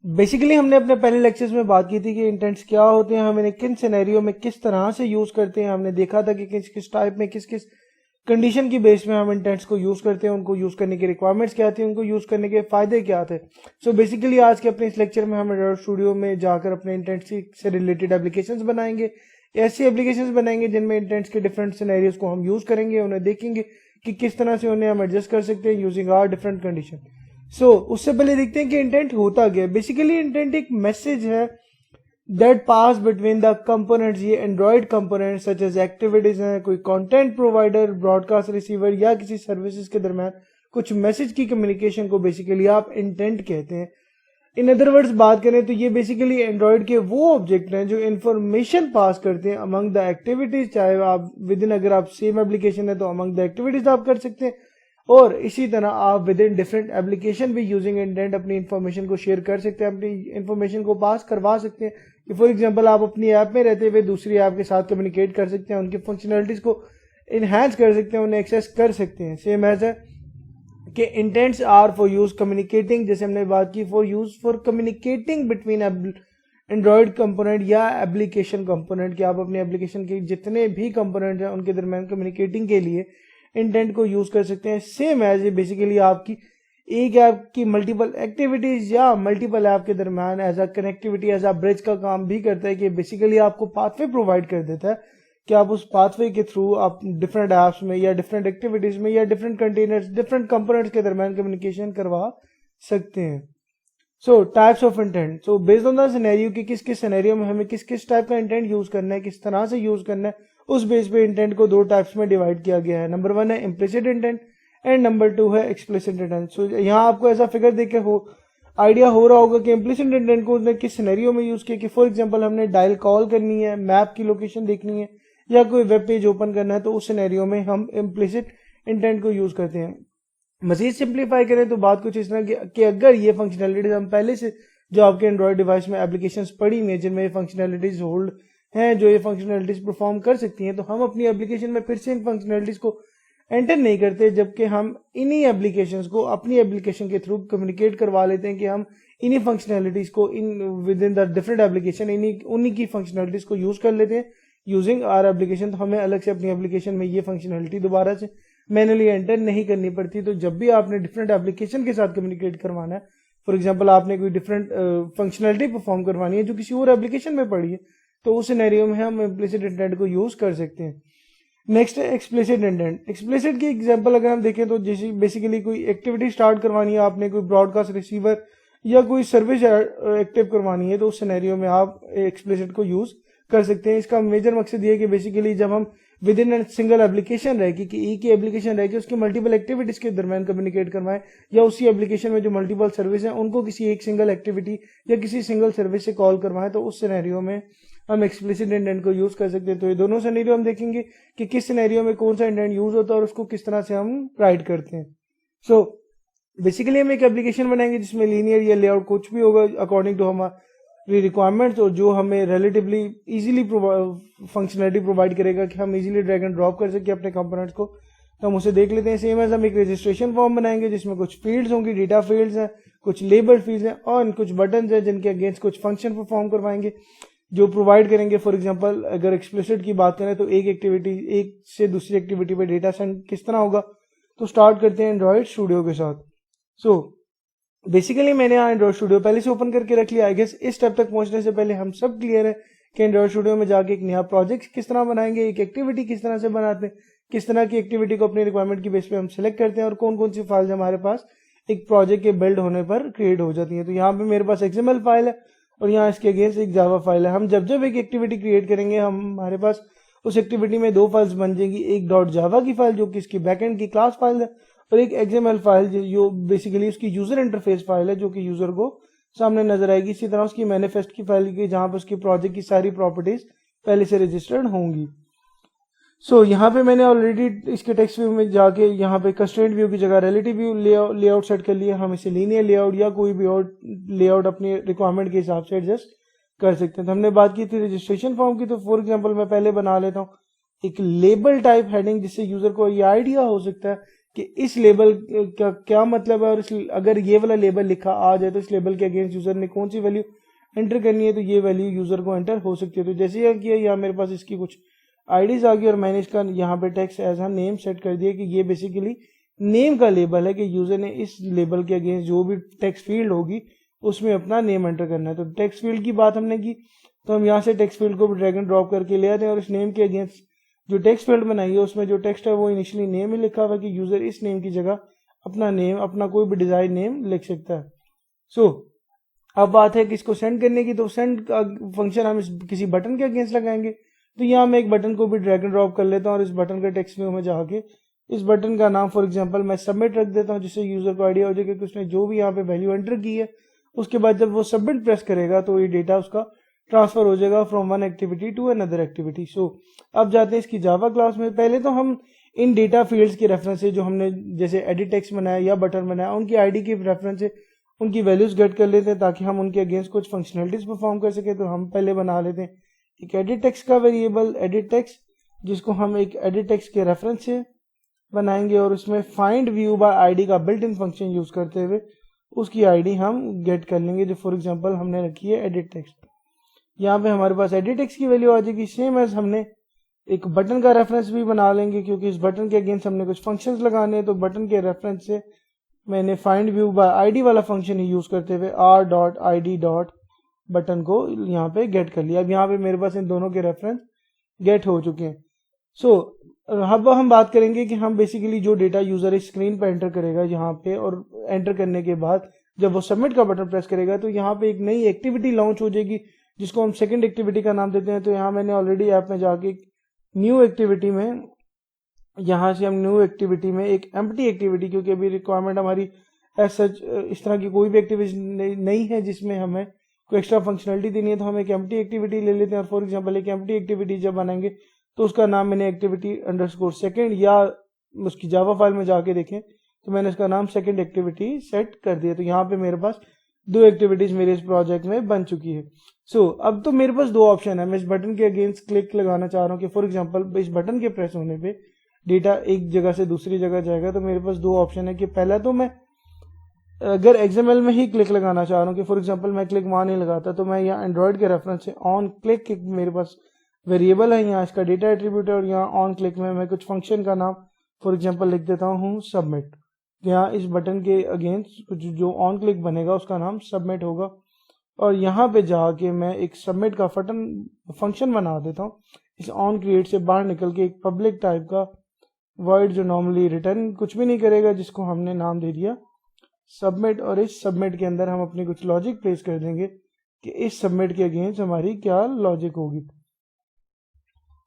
Basically हमने अपने पहले लेक्चर्स में बात की थी कि इंटेंट्स क्या होते हैं, हम इन्हें किन सिनेरियो में किस तरह से यूज करते हैं। हमने देखा था कि किस किस टाइप में किस किस कंडीशन की बेस में हम इंटेंट्स को यूज करते हैं, उनको यूज करने की रिक्वायरमेंट्स क्या थी, उनको यूज करने के फायदे क्या थे। सो बेसिकली आज के अपने इस लेक्चर में हम एंड्रॉइड स्टूडियो में जाकर अपने इंटेंट्स से रिलेटेड एप्लीकेशंस बनाएंगे। ऐसी एप्लीकेशंस बनाएंगे जिनमें इंटेंट्स के डिफरेंट सिनेरियोज को हम यूज करेंगे, उन्हें देखेंगे कि किस तरह से उन्हें हम एडजस्ट कर सकते हैं यूजिंग आवर डिफरेंट कंडीशन। उससे पहले देखते हैं कि इंटेंट होता क्या है। बेसिकली इंटेंट एक मैसेज है that pass between the components. ये Android component such as activities हैं, कोई कंटेंट प्रोवाइडर, ब्रॉडकास्ट रिसीवर या किसी सर्विसेज के दरम्यान कुछ मैसेज की कम्युनिकेशन को बेसिकली आप इंटेंट कहते हैं। इन अदर वर्ड्स बात करें तो ये बेसिकली एंड्रॉइड के वो ऑब्जेक्ट हैं जो इंफॉर्मेशन पास करते हैं अमंग द एक्टिविटीज। चाहे आप विद इन, अगर आप सेम एप्लीकेशन है तो अमंग द एक्टिविटीज आप कर सकते हैं, और इसी तरह आप विद इन डिफरेंट एप्लीकेशन भी यूजिंग इंटेंट अपनी इंफॉर्मेशन को शेयर कर सकते हैं, अपनी इंफॉर्मेशन को पास करवा सकते हैं। कि फॉर एग्जांपल आप अपनी ऐप में रहते हुए दूसरी ऐप के साथ कम्युनिकेट कर सकते हैं, उनकी फंक्शनलिटीज को इनहेंस कर सकते हैं, उन्हें एक्सेस कर सकते हैं। सेम एज है कि intents are for use communicating, जैसे हमने बात की, for use for communicating between Android component या एप्लीकेशन कंपोनेंट, कि आप अपने एप्लीकेशन के जितने भी कंपोनेंट हैं उनके दरमियान कम्युनिकेटिंग के लिए इंटेंट को यूज कर सकते हैं। सेम एज बेसिकली आपकी एक ऐप की मल्टीपल एक्टिविटीज या मल्टीपल ऐप के दरमियान as a connectivity, as a bridge का काम भी करता है, कि बेसिकली आपको पाथवे प्रोवाइड कर देता है कि आप उस पाथवे के थ्रू आप डिफरेंट ऐप्स में या डिफरेंट एक्टिविटीज में या डिफरेंट कंटेनर्स, डिफरेंट कंपोनेंट्स के दरमियान कम्युनिकेशन करवा सकते हैं। Types of intent. Based on the scenario कि किस किस सिनेरियो में हमें किस किस टाइप का इंटेंट यूज करना है, किस तरह से यूज करना है, उस बेस पे इंटेंट को दो टाइप्स में डिवाइड किया गया है। नंबर 1 है इम्प्लिसिट इंटेंट एंड नंबर 2 है एक्सप्लिसिट इंटेंट। यहाँ आपको ऐसा फिगर देख के आइडिया हो रहा होगा कि इम्प्लिसिट इंटेंट को उसने किस सिनेरियो में यूज किया। कि फॉर एग्जांपल हमने डायल कॉल करनी है, मैप की लोकेशन देखनी है या कोई वेब पेज ओपन करना है, तो उस सिनेरियो में हम इम्प्लिसिट इंटेंट को यूज करते हैं। मजीद सिंप्लीफाई करें तो बात कुछ इस तरह कि अगर ये फंक्शनैलिटीज हम पहले से जो आपके एंड्रॉइड डिवाइस में एप्लीकेशंस पड़ी हुई हैं जिनमें ये फंक्शनैलिटीज होल्ड हैं, जो ये फंक्शनैलिटीज परफॉर्म कर सकती हैं, तो हम अपनी एप्लीकेशन में फिर से इन फंक्शनैलिटीज को एंटर नहीं करते, जबकि हम इन्हीं एप्लीकेशंस को अपनी एप्लीकेशन के थ्रू कम्युनिकेट करवा लेते हैं कि हम इन्हीं फंक्शनैलिटीज को with in the different application उन्हीं की फंक्शनैलिटीज को यूज कर लेते हैं यूजिंग आवर एप्लीकेशन। तो हमें अलग से अपनी एप्लीकेशन में ये फंक्शनैलिटी दोबारा से मैनुअली एंटर नहीं करनी पड़ती। तो जब भी आपने डिफरेंट एप्लीकेशन के साथ कम्युनिकेट करवाना है, फॉर एग्जांपल आपने कोई डिफरेंट फंक्शनैलिटी परफॉर्म करवानी है जो किसी और एप्लीकेशन में पड़ी है, तो उस सिनेरियो में हम इम्प्लिसिट इंटेंट को यूज कर सकते हैं। नेक्स्ट है एक्सप्लिसिट इंटेंट। एक्सप्लिसिट की एग्जांपल अगर हम देखें तो जैसे बेसिकली कोई एक्टिविटी स्टार्ट करवानी है आपने, कोई ब्रॉडकास्ट रिसीवर या कोई सर्विस एक्टिव करवानी है, तो उस सिनेरियो में आप एक्सप्लिसिट को यूज कर सकते हैं। इसका मेजर मकसद ये है कि बेसिकली जब हम with in a single application रह कि एक ही एप्लीकेशन रह के उसकी मल्टीपल एक्टिविटीज के दरमियान कम्युनिकेट करवाएं, या उसी एप्लीकेशन में जो मल्टीपल सर्विस है उनको किसी एक सिंगल एक्टिविटी या किसी सिंगल सर्विस से कॉल करवाएं, तो उस सिनेरियो में हम एक्सप्लिसिट इंटेंट को यूज कर सकते हैं। तो ये दोनों सिनेरियो हम देखेंगे कि किस सिनेरियो में कौन सा इंटेंट यूज होता है और उसको किस तरह से हम राइट करते हैं। बेसिकली हम एक एप्लीकेशन बनाएंगे जिसमें लीनियर या लेआउट कुछ भी होगा अकॉर्डिंग टू हमारी रिक्वायरमेंट्स, और जो हमें रिलेटिवली इजीली फंक्शनलिटी प्रोवाइड करेगा कि हम इजीली ड्रैग एंड ड्रॉप कर सके अपने कंपोनेंट्स को। तो हम उसे देख लेते हैं। सेम एज हम एक रजिस्ट्रेशन फॉर्म बनाएंगे जिसमें कुछ फील्ड्स होंगी, डेटा फील्ड्स हैं, कुछ लेबल फील्ड्स हैं और कुछ बटन हैं जिनके अगेंस्ट कुछ फंक्शन परफॉर्म करवाएंगे जो प्रोवाइड करेंगे। फॉर एग्जांपल अगर एक्सप्लिसिट की बात करें तो एक एक्टिविटी एक से दूसरी एक्टिविटी पे डेटा सेंड किस तरह होगा, तो स्टार्ट करते हैं एंड्रॉइड स्टूडियो के साथ। बेसिकली मैंने यहाँ एंड्रॉइड स्टूडियो पहले से ओपन करके रख लिया। आई गेस इस स्टेप तक पहुंचने से पहले हम सब क्लियर है कि एंड्रॉइड स्टूडियो में जाके एक नया प्रोजेक्ट किस तरह बनाएंगे, एक एक्टिविटी किस तरह से बनाते हैं, किस तरह की एक्टिविटी को अपनी रिक्वायरमेंट की बेस पे हम सिलेक्ट करते हैं और कौन कौन सी फाइल्स हमारे पास एक प्रोजेक्ट के बिल्ड होने पर क्रिएट हो जाती है। तो यहाँ पे मेरे पास XML फाइल है और यहाँ इसके अगेंस्ट एक जावा फाइल है। हम जब जब एक एक्टिविटी क्रिएट करेंगे हमारे पास उस एक्टिविटी में दो फाइल्स बन जाएंगी, एक .java की फाइल जो कि इसकी बैकएंड की क्लास फाइल है और एक XML फाइल जो बेसिकली उसकी यूजर इंटरफेस फाइल है जो कि यूजर को सामने नजर आएगी। इसी तरह उसकी मैनिफेस्ट की फाइल की जहां पर उसकी प्रोजेक्ट की सारी प्रॉपर्टीज पहले से रजिस्टर्ड होंगी। यहाँ पे मैंने ऑलरेडी इसके टेक्स्ट व्यू में जाके यहाँ पे कंस्ट्रेंट व्यू की जगह रिलेटिव व्यू लेआउट सेट कर लिया। हम इसे लीनियर लेआउट या कोई भी और लेआउट अपनी रिक्वायरमेंट के हिसाब से एडजस्ट कर सकते हैं। तो हमने बात की थी रजिस्ट्रेशन फॉर्म की, तो फॉर एग्जांपल मैं पहले बना लेता हूँ एक लेबल टाइप हेडिंग जिससे यूजर को ये आइडिया हो सकता है कि इस लेबल का क्या मतलब है, और अगर ये वाला लेबल लिखा आ जाए तो इस लेबल के अगेंस्ट यूजर ने कौन सी वैल्यू एंटर करनी है, तो ये वैल्यू यूजर को एंटर हो सकती है। तो जैसे यहाँ किया, यहाँ मेरे पास इसकी कुछ आईडीज आ गई और मैंने इसका यहाँ पे text as a name set कर दिया कि ये बेसिकली नेम का लेबल है कि यूजर ने इस लेबल के अगेंस्ट जो भी टेक्स्ट फील्ड होगी उसमें अपना नेम एंटर करना है। तो टेक्स्ट फील्ड की बात हमने की, तो हम यहाँ से टेक्स्ट फील्ड को भी ड्रैग एंड ड्रॉप करके ले आते हैं और इस नेम के अगेंस्ट जो टेक्स्ट फील्ड बनाई है उसमें जो टेक्स्ट है वो इनिशियली नेम ही लिखा हुआ है कि यूजर इस नेम की जगह अपना नेम, अपना कोई भी डिजाइन नेम लिख सकता है। सो अब बात है कि इसको सेंड करने की, तो सेंड का फंक्शन हम किसी बटन के अगेंस्ट लगाएंगे। तो यहाँ मैं एक बटन को भी ड्रैग एंड ड्रॉप कर लेता हूँ और इस बटन का टेक्स्ट व्यू में जाके इस बटन का नाम फॉर एग्जांपल मैं सबमिट रख देता हूँ, जिससे यूजर को आइडिया हो जाए कि उसने जो भी यहाँ पे वैल्यू एंटर की है उसके बाद जब वो सबमिट प्रेस करेगा तो ये डेटा उसका ट्रांसफर हो जाएगा from one activity to another activity. So अब जाते हैं इसकी जावा क्लास में। पहले तो हम इन डेटा फील्ड्स के रेफरेंस से जो हमने जैसे एडिट टेक्स्ट बनाया या बटन बनाया उनकी आईडी के रेफरेंस से उनकी वैल्यूज गेट कर लेते हैं ताकि हम उनके अगेंस्ट कुछ फंक्शनलिटीज परफॉर्म कर सके। तो हम पहले बना लेते हैं एक एडिट टेक्स्ट का वेरिएबल एडिट टेक्स्ट, जिसको हम एक एडिट टेक्स्ट के रेफरेंस से बनाएंगे और उसमें फाइंड व्यू बाय आईडी का बिल्ट इन फंक्शन यूज करते हुए उसकी आईडी हम गेट कर लेंगे, जो फॉर एग्जांपल हमने रखी है एडिट टेक्स्ट। यहाँ पे हमारे पास एडिट टेक्स्ट की वैल्यू आ जाएगी। सेम एज हमने एक बटन का रेफरेंस भी बना लेंगे क्योंकि इस बटन के अगेंस्ट हमने कुछ फंक्शंस लगाने हैं। तो बटन के रेफरेंस से मैंने फाइंड व्यू बाय आईडी वाला फंक्शन ही यूज करते हुए r.id. बटन को यहाँ पे गेट कर लिया। अब यहाँ पे मेरे पास इन दोनों के रेफरेंस गेट हो चुके हैं। सो अब हम बात करेंगे कि हम बेसिकली जो डेटा यूजर इस स्क्रीन पे एंटर करेगा यहाँ पे, और एंटर करने के बाद जब वो सबमिट का बटन प्रेस करेगा तो यहाँ पे एक नई एक्टिविटी लॉन्च हो जाएगी जिसको हम सेकंड एक्टिविटी का नाम देते हैं। तो यहाँ मैंने ऑलरेडी ऐप में जाके न्यू एक्टिविटी में, यहाँ से हम न्यू एक्टिविटी में एक एम्प्टी एक्टिविटी, क्योंकि अभी रिक्वायरमेंट हमारी एज सच इस तरह की कोई भी एक्टिविटी नहीं है जिसमें हमें कोई एक्स्ट्रा फंक्शनलिटी देनी है, तो हम एक एम्प्टी एक्टिविटी ले लेते हैं। और फॉर एग्जांपल एक एम्प्टी एक्टिविटी जब बनाएंगे तो उसका नाम मैंने एक्टिविटी अंडरस्कोर सेकंड, या उसकी जावा फाइल में जाके देखें तो मैंने इसका नाम सेकंड एक्टिविटी सेट कर दिया। तो यहाँ पे मेरे पास 2 एक्टिविटीज मेरे इस प्रोजेक्ट में बन चुकी है। सो अब तो मेरे पास 2 ऑप्शन है। मैं इस बटन के अगेंस्ट क्लिक लगाना चाह रहा हूँ कि फॉर एग्जांपल इस बटन के प्रेस होने पे डेटा एक जगह से दूसरी जगह जाएगा। तो मेरे पास 2 ऑप्शन है कि पहला तो मैं अगर XML में ही क्लिक लगाना चाह रहा हूँ कि फॉर एग्जांपल मैं क्लिक वहां नहीं लगाता, तो मैं यहाँ एंड्रॉइड के रेफरेंस से ऑन क्लिक मेरे पास वेरिएबल है, यहाँ इसका डेटा एट्रीब्यूट है और यहाँ ऑन क्लिक में मैं कुछ फंक्शन का नाम फॉर एग्जांपल लिख देता हूँ सबमिट। यहाँ इस बटन के अगेंस्ट कुछ जो ऑन क्लिक बनेगा उसका नाम सबमिट होगा और यहाँ पे जाके मैं एक सबमिट का फंक्शन बना देता हूँ। इस ऑन क्रिएट से बाहर निकल के एक पब्लिक टाइप का वर्ड जो नॉर्मली रिटर्न कुछ भी नहीं करेगा, जिसको हमने नाम दे दिया सबमिट। और इस सबमिट के अंदर हम अपनी कुछ लॉजिक प्लेस कर देंगे कि इस सबमिट के अगेंस्ट हमारी क्या लॉजिक होगी।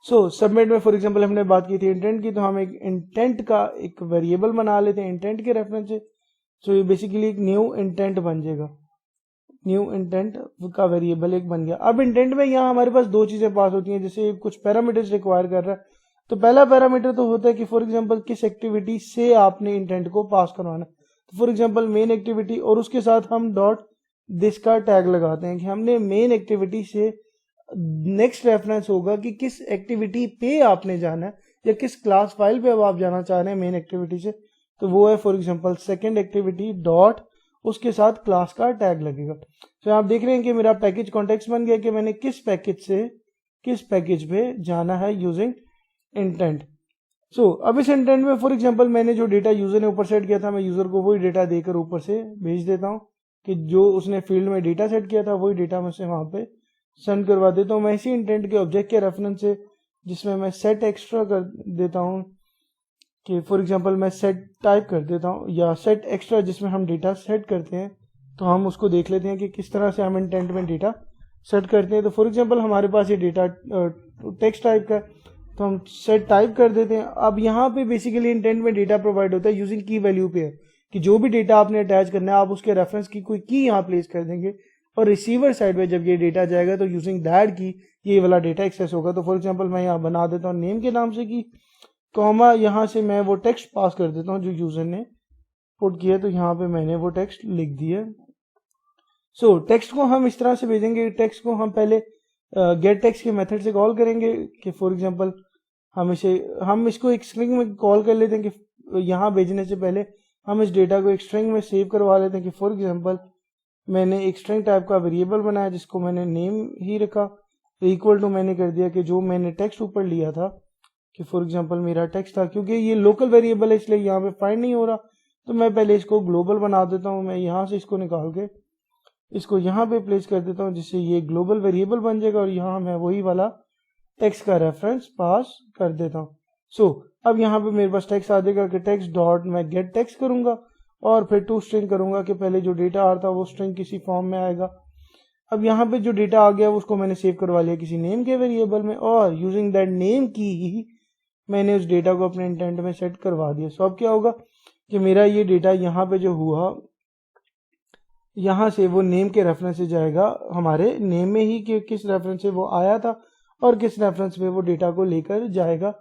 सबमिट में फॉर एग्जांपल हमने बात की थी इंटेंट की, तो हम एक इंटेंट का एक वेरिएबल बना लेते हैं इंटेंट के रेफरेंस से। ये बेसिकली एक न्यू इंटेंट बन जाएगा, न्यू इंटेंट का वेरिएबल एक बन गया। अब इंटेंट में यहाँ हमारे पास 2 चीजें पास होती हैं, जैसे कुछ पैरामीटर्स रिक्वायर कर रहा है। तो पहला पैरामीटर तो होता है कि फॉर एग्जांपल किस एक्टिविटी से आपने इंटेंट को पास करवाना है। तो फॉर एग्जांपल मेन एक्टिविटी, और उसके साथ हम डॉट दिस का टैग लगाते हैं कि हमने मेन एक्टिविटी से नेक्स्ट रेफरेंस होगा कि किस एक्टिविटी पे आपने जाना है या किस क्लास फाइल पे अब आप जाना चाह रहे हैं मेन एक्टिविटी से। तो वो है for example second activity dot उसके साथ क्लास का टैग लगेगा। तो आप देख रहे हैं कि मेरा पैकेज कॉन्टेक्स्ट बन गया कि मैंने किस पैकेज से किस पैकेज पे जाना है यूजिंग इंटेंट। अब इस इंटेंट में फॉर एग्जांपल मैंने जो डेटा यूजर ने ऊपर सेट किया था, मैं यूजर को वही डेटा देकर ऊपर से भेज देता हूँ कि जो उसने फील्ड में डेटा सेट किया था वही डेटा मैं उसे वहां पे सेंड करवा देता हूँ। मैं इसी इंटेंट के ऑब्जेक्ट के रेफरेंस से, जिसमें मैं सेट एक्स्ट्रा कर देता हूँ कि फॉर एग्जांपल मैं सेट टाइप कर देता हूँ, या सेट एक्स्ट्रा जिसमें हम डेटा सेट करते हैं, तो हम उसको देख लेते हैं कि किस तरह से हम इंटेंट में डेटा सेट करते हैं। तो फॉर एग्जांपल हमारे पास ये डेटा टेक्स्ट टाइप का, तो हम सेट टाइप कर देते हैं। अब यहाँ पे बेसिकली इंटेंट में डेटा प्रोवाइड होता है यूजिंग की वैल्यू पेयर, कि जो भी डेटा आपने अटैच करना है आप उसके रेफरेंस की कोई की यहाँ प्लेस कर देंगे और रिसीवर साइड पे जब ये डेटा जाएगा तो यूजिंग दैट की ये वाला डेटा एक्सेस होगा। तो फॉर एग्जांपल मैं यहाँ बना देता हूँ नेम के नाम से की कॉमा, यहाँ से मैं वो टेक्स्ट पास कर देता हूँ जो यूजर ने पुट किया, तो यहाँ पे मैंने वो टेक्स्ट लिख दिया। टेक्स्ट को हम इस तरह से भेजेंगे। टेक्स्ट को हम पहले गेट टेक्स्ट के मेथड से कॉल करेंगे कि फॉर एग्जांपल हम इसको एक स्ट्रिंग में कॉल कर लेते हैं कि यहाँ भेजने से पहले हम इस डेटा को एक स्ट्रिंग में सेव करवा लेते हैं कि फॉर एग्जांपल मैंने एक स्ट्रिंग टाइप का वेरिएबल बनाया जिसको मैंने नेम ही रखा, तो इक्वल टू मैंने कर दिया कि जो मैंने टेक्स्ट ऊपर लिया था कि फॉर एग्जांपल मेरा टेक्स्ट था, क्योंकि ये लोकल वेरिएबल है इसलिए यहाँ पे फाइंड नहीं हो रहा, तो मैं पहले इसको ग्लोबल बना देता हूँ। मैं यहाँ से इसको निकाल के इसको यहाँ पे प्लेस कर देता हूँ जिससे ये ग्लोबल वेरिएबल बन जाएगा और यहाँ मैं वही वाला टेक्स्ट का रेफरेंस पास कर देता हूँ। सो अब यहाँ पे मेरे पास टेक्स्ट आ जाएगा कि टेक्स्ट डॉट मैं गेट टेक्स्ट करूंगा और फिर टू स्ट्रिंग करूंगा कि पहले जो डेटा आ रहा था वो स्ट्रिंग किसी फॉर्म में आएगा। अब यहाँ पे जो डेटा आ गया उसको मैंने सेव करवा लिया किसी नेम के वेरिएबल में और यूजिंग दैट नेम की ही मैंने उस डेटा को अपने इंटेंट में सेट करवा दिया। सो अब क्या होगा कि मेरा ये डेटा यहाँ पे जो हुआ यहाँ से वो नेम के रेफरेंस से जाएगा हमारे नेम में ही कि किस रेफरेंस से वो आया था और किस रेफरेंस में वो डेटा को लेकर जाएगा।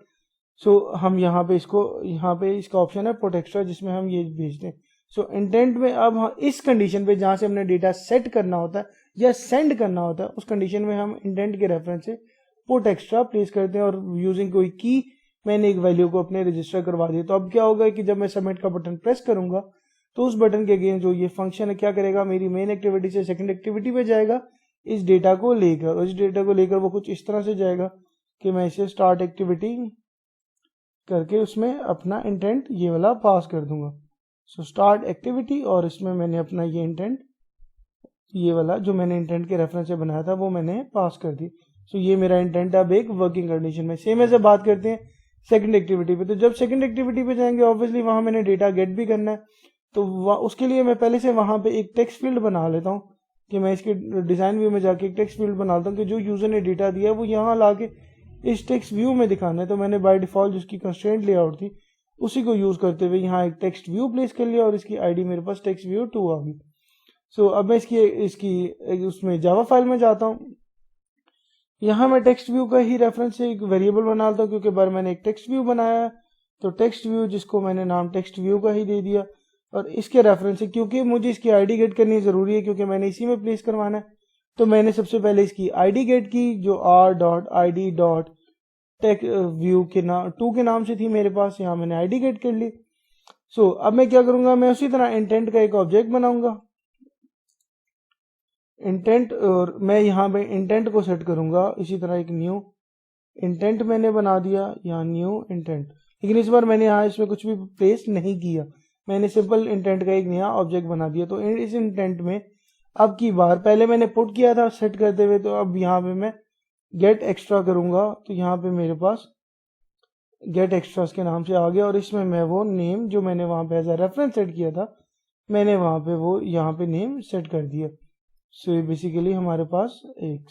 सो हम यहाँ पे इसका ऑप्शन है पुट एक्स्ट्रा जिसमें हम ये भेजते हैं। सो इंटेंट में अब हम इस कंडीशन पे जहाँ से हमने डेटा सेट करना होता है या सेंड करना होता है उस कंडीशन में हम इंटेंट के रेफरेंस से पुट एक्स्ट्रा प्लेस करते हैं और यूजिंग कोई की मैंने एक वैल्यू को अपने रजिस्टर करवा दिया। तो अब क्या होगा कि जब मैं सबमिट का बटन प्रेस करूंगा तो उस बटन के अगेंस्ट जो ये फंक्शन है क्या करेगा, मेरी मेन एक्टिविटी से सेकंड एक्टिविटी पे जाएगा इस डेटा को लेकर, और इस डेटा को लेकर वो कुछ इस तरह से जाएगा कि मैं इसे स्टार्ट एक्टिविटी करके उसमें अपना इंटेंट ये वाला पास कर दूंगा। सो स्टार्ट एक्टिविटी और इसमें मैंने अपना ये इंटेंट ये वाला जो मैंने इंटेंट के रेफरेंस से बनाया था वो मैंने पास कर दी। सो ये मेरा इंटेंट अब एक वर्किंग कंडीशन में। सेम ऐसे बात करते हैं सेकंड एक्टिविटी पे। तो जब सेकंड एक्टिविटी पे जाएंगे ऑब्वियसली वहां मैंने डेटा गेट भी करना है, तो उसके लिए मैं पहले से वहां पे एक टेक्स्ट फील्ड बना लेता हूँ कि मैं इसके डिजाइन व्यू में जाके एक टेक्स्ट फील्ड बनाता हूँ कि जो यूजर ने डेटा दिया है वो यहाँ लाके इस टेक्स्ट व्यू में दिखाना है। तो मैंने बाय डिफॉल्ट जिसकी कंस्ट्रेंट लेआउट थी उसी को यूज करते हुए यहाँ एक टेक्स्ट व्यू प्लेस कर लिया और इसकी आईडी मेरे पास टेक्स्ट व्यू 2 आ गई। सो अब मैं इसकी उसमें जावा फाइल में जाता हूँ। यहाँ मैं टेक्स्ट व्यू का ही रेफरेंस से एक वेरिएबल बना लेता हूँ क्योंकि बार मैंने एक टेक्स्ट व्यू बनाया है, तो टेक्स्ट व्यू जिसको मैंने नाम टेक्स्ट व्यू का ही दे दिया और इसके रेफरेंस से क्योंकि मुझे इसकी आईडी गेट करनी जरूरी है क्योंकि मैंने इसी में प्लेस करवाना है, तो मैंने सबसे पहले इसकी आईडी गेट की जो r.id. टेक व्यू के नाम 2 के नाम से थी मेरे पास, यहाँ मैंने आईडी गेट कर ली। सो अब मैं क्या करूंगा, मैं उसी तरह इंटेंट का एक ऑब्जेक्ट बनाऊंगा इंटेंट, और मैं यहाँ पे इंटेंट को सेट करूंगा इसी तरह एक न्यू इंटेंट मैंने बना दिया, यहाँ न्यू इंटेंट। लेकिन इस बार मैंने यहाँ इसमें कुछ भी प्लेस नहीं किया, मैंने सिंपल इंटेंट का एक नया ऑब्जेक्ट बना दिया। तो इस इंटेंट में अब की बार पहले मैंने पुट किया था सेट करते हुए, तो अब यहाँ पे मैं गेट एक्स्ट्रा करूंगा तो यहाँ पे मेरे पास गेट एक्स्ट्रास के नाम से आ गया और इसमें मैं वो नेम जो मैंने वहां पे एज अ रेफरेंस सेट किया था मैंने वहां पे वो यहाँ पे नेम सेट कर दिया। सो ये बेसिकली हमारे पास एक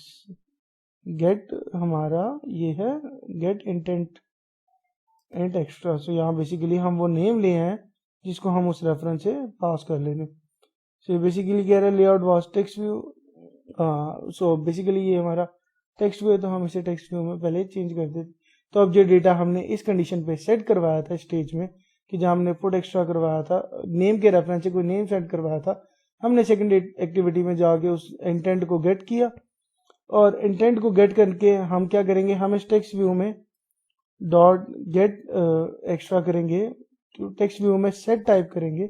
गेट हमारा ये है गेट इंटेंट इंट एक्स्ट्रा। सो यहाँ बेसिकली हम वो नेम ले हैं जिसको हम उस रेफरेंस से पास कर लेंगे। सो बेसिकली कह रहे हैं layout was text view. So basically ये हमारा टेक्स्ट व्यू है तो हम इसे टेक्स्ट व्यू में पहले चेंज कर देते। तो अब जो डेटा हमने इस कंडीशन पे सेट करवाया था स्टेज में कि जहां हमने पुट एक्स्ट्रा करवाया था नेम के रेफरेंस से कोई नेम सेट करवाया था, हमने सेकंड एक्टिविटी में जाके उस इंटेंट को गेट किया और इंटेंट को गेट करके हम क्या करेंगे, हम इस टेक्स्ट व्यू में डॉट गेट एक्स्ट्रा करेंगे, टेक्स्ट व्यू में सेट टाइप करेंगे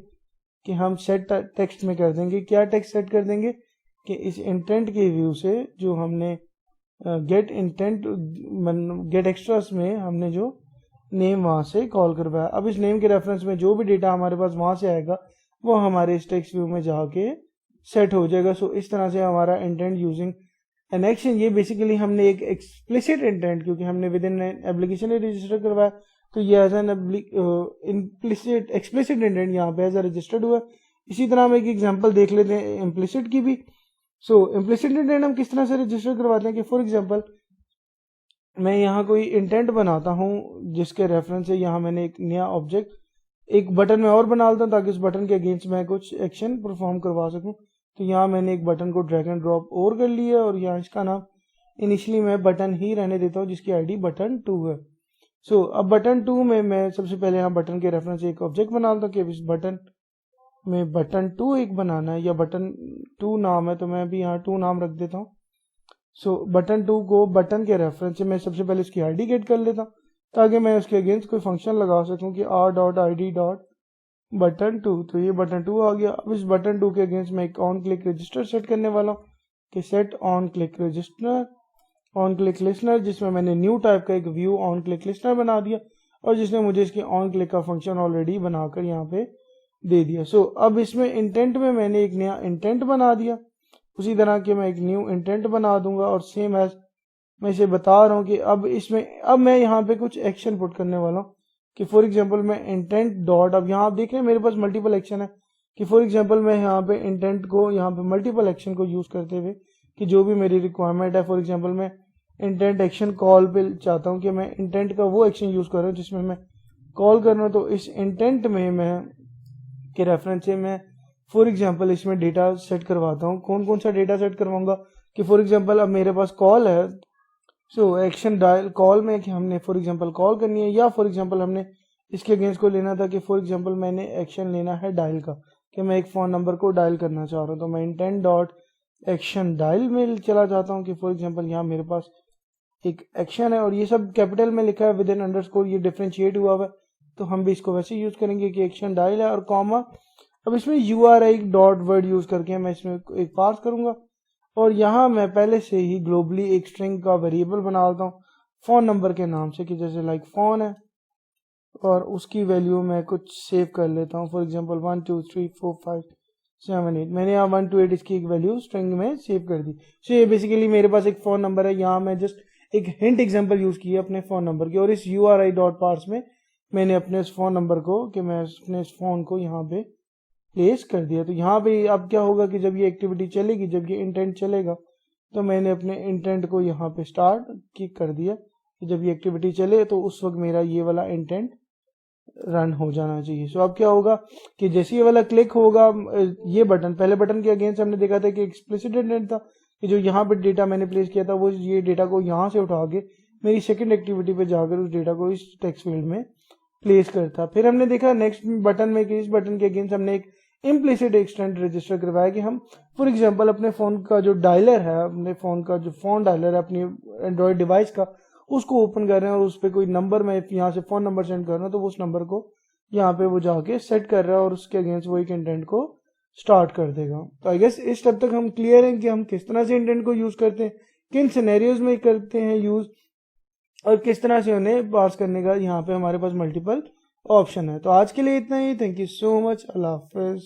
कि हम सेट टेक्स्ट में कर देंगे। क्या टेक्स्ट सेट कर देंगे कि इस इंटेंट के व्यू से जो हमने गेट इंटेंट गेट एक्स्ट्रास में हमने जो नेम वहां से कॉल करवाया, अब इस नेम के रेफरेंस में जो भी डेटा हमारे पास वहां से आएगा वो हमारे इस टेक्स्ट व्यू में जाके सेट हो जाएगा। सो इस तरह से हमारा इंटेंट यूजिंग एन एक्शन, ये बेसिकली हमने एक एक्सप्लिसिट इंटेंट क्योंकि हमने विद इन एप्लीकेशन रजिस्टर करवाया तो ये as an implicit explicit intent यहाँ पे एज रजिस्टर्ड हुआ। इसी तरह हम एक एग्जांपल देख लेते हैं इम्प्लिसिट की भी। सो इम्प्लिसिट इंटेंट हम किस तरह से रजिस्टर करवाते हैं कि फॉर एग्जांपल मैं यहाँ कोई इंटेंट बनाता हूँ जिसके रेफरेंस से यहाँ मैंने एक नया ऑब्जेक्ट एक बटन में और बना लेता हूँ ताकि उस बटन के अगेंस्ट मैं कुछ एक्शन परफॉर्म करवा सकूँ। तो यहाँ मैंने एक बटन को ड्रैग एंड ड्रॉप और कर लिया और यहाँ इसका नाम इनिशियली मैं बटन ही रहने देता हूँ जिसकी आईडी बटन 2 है। सो अब बटन 2 में मैं सबसे पहले यहाँ बटन के रेफरेंस से एक ऑब्जेक्ट बना लेता हूँ कि अब इस बटन में बटन 2 एक बनाना है या बटन 2 नाम है तो मैं भी यहाँ 2 नाम रख देता हूँ। सो बटन 2 को बटन के रेफरेंस से मैं सबसे पहले इसकी आईडी गेट कर लेता हूँ ताकि मैं उसके अगेंस्ट कोई फंक्शन लगा सकूं कि r.id.button2। तो ये button2 आ गया। अब इस button2 के अगेंस्ट मैं एक ऑन क्लिक रजिस्टर सेट करने वाला हूँ कि set on click register on click listener, जिसमें मैंने न्यू टाइप का एक व्यू ऑन क्लिक लिसनर बना दिया और जिसने मुझे इसके ऑन क्लिक का फंक्शन ऑलरेडी बनाकर यहाँ पे दे दिया। सो अब इसमें इंटेंट में मैंने एक नया इंटेंट बना दिया, उसी तरह के मैं एक न्यू इंटेंट बना दूंगा और सेम एज मैं इसे बता रहा हूँ कि अब मैं यहाँ पे कुछ एक्शन पुट करने वाला हूँ कि फॉर एग्जांपल मैं इंटेंट डॉट, अब यहाँ आप देख रहे हैं मेरे पास मल्टीपल एक्शन है कि फॉर एग्जांपल मैं यहाँ पे इंटेंट को यहाँ पे मल्टीपल एक्शन को यूज करते हुए कि जो भी मेरी रिक्वायरमेंट है, फॉर एग्जांपल मैं इंटेंट एक्शन कॉल पे चाहता हूँ कि मैं इंटेंट का वो एक्शन यूज कर रहा हूँ जिसमें मैं कॉल कर रहा हूँ। तो इस इंटेंट में मैं के रेफरेंस से मैं फॉर एग्जांपल इसमें डेटा सेट करवाता हूँ। कौन कौन सा डेटा सेट करवाऊंगा कि फॉर एग्जांपल अब मेरे पास कॉल है, सो एक्शन डायल कॉल में कि हमने फॉर एग्जांपल कॉल करनी है, या फॉर एग्जांपल हमने इसके अगेंस्ट को लेना था कि फॉर एग्जांपल मैंने एक्शन लेना है डायल का कि मैं एक फ़ोन नंबर को डायल करना चाह रहा हूँ। तो मैं इंटेंट डॉट एक्शन डायल में चला जाता हूँ कि फॉर एग्जांपल यहाँ मेरे पास एक एक्शन है और ये सब कैपिटल में लिखा है विद इन अंडरस्कोर, ये डिफरेंशिएट हुआ हुआ है तो हम भी इसको वैसे यूज करेंगे कि एक्शन डायल है और कॉमा। अब इसमें URI डॉट वर्ड यूज करके मैं इसमें एक पास करूंगा और यहाँ मैं पहले से ही ग्लोबली एक स्ट्रिंग का वेरिएबल बना देता हूँ फोन नंबर के नाम से कि जैसे लाइक फोन है और उसकी वैल्यू मैं कुछ सेव कर लेता हूँ, फॉर एग्जांपल 1 2 3 4 5 7 8, मैंने यहाँ 1 to 8 इसकी एक वैल्यू स्ट्रिंग में सेव कर दी। सो ये बेसिकली मेरे पास एक फोन नंबर है, यहाँ मैं जस्ट एक हिंट एग्जांपल यूज किया अपने फोन नंबर की और इस URI डॉट पार्स में मैंने अपने इस फोन नंबर को कि मैं अपने इस फोन को यहाँ पे प्लेस कर दिया। तो यहाँ पे अब क्या होगा कि जब ये एक्टिविटी चलेगी, जब ये इंटेंट चलेगा तो मैंने अपने इंटेंट को यहाँ पे स्टार्ट कर दिया कि जब ये एक्टिविटी चले तो उस वक्त मेरा ये वाला इंटेंट रन हो जाना चाहिए। सो अब क्या होगा कि जैसे ये वाला क्लिक होगा, ये बटन पहले बटन के अगेंस्ट हमने देखा था कि एक्सप्लिसिट इंटेंट था कि जो यहाँ पे डेटा मैंने प्लेस किया था वो ये डेटा को यहाँ से उठा के मेरी सेकंड एक्टिविटी पे जाकर उस डेटा को इस टेक्स्ट फील्ड में प्लेस करता। फिर हमने देखा नेक्स्ट बटन में कि इस बटन के अगेंस्ट हमने एक इम्प्लिसिट एक्सटेंट रजिस्टर करवाया कि हम फॉर एग्जांपल अपने फोन का जो डायलर है, अपने फोन का जो फोन डायलर है अपनी एंड्रॉइड डिवाइस का, उसको ओपन कर रहे हैं और उस पर कोई नंबर मैं यहाँ से फोन नंबर सेंड कर रहा हूँ तो उस नंबर को यहाँ पे वो जाके सेट कर रहा है और उसके अगेंस्ट वो एक इंटेंट को स्टार्ट कर देगा। तो आई गेस इस तब तक हम क्लियर हैं कि हम किस तरह से इंटेंट को यूज करते हैं, किन सिनेरियोज में करते हैं यूज और किस तरह से उन्हें पास करने का यहाँ पे हमारे पास मल्टीपल ऑप्शन है। तो आज के लिए इतना ही। Thank you so much. अल्लाह हाफिज।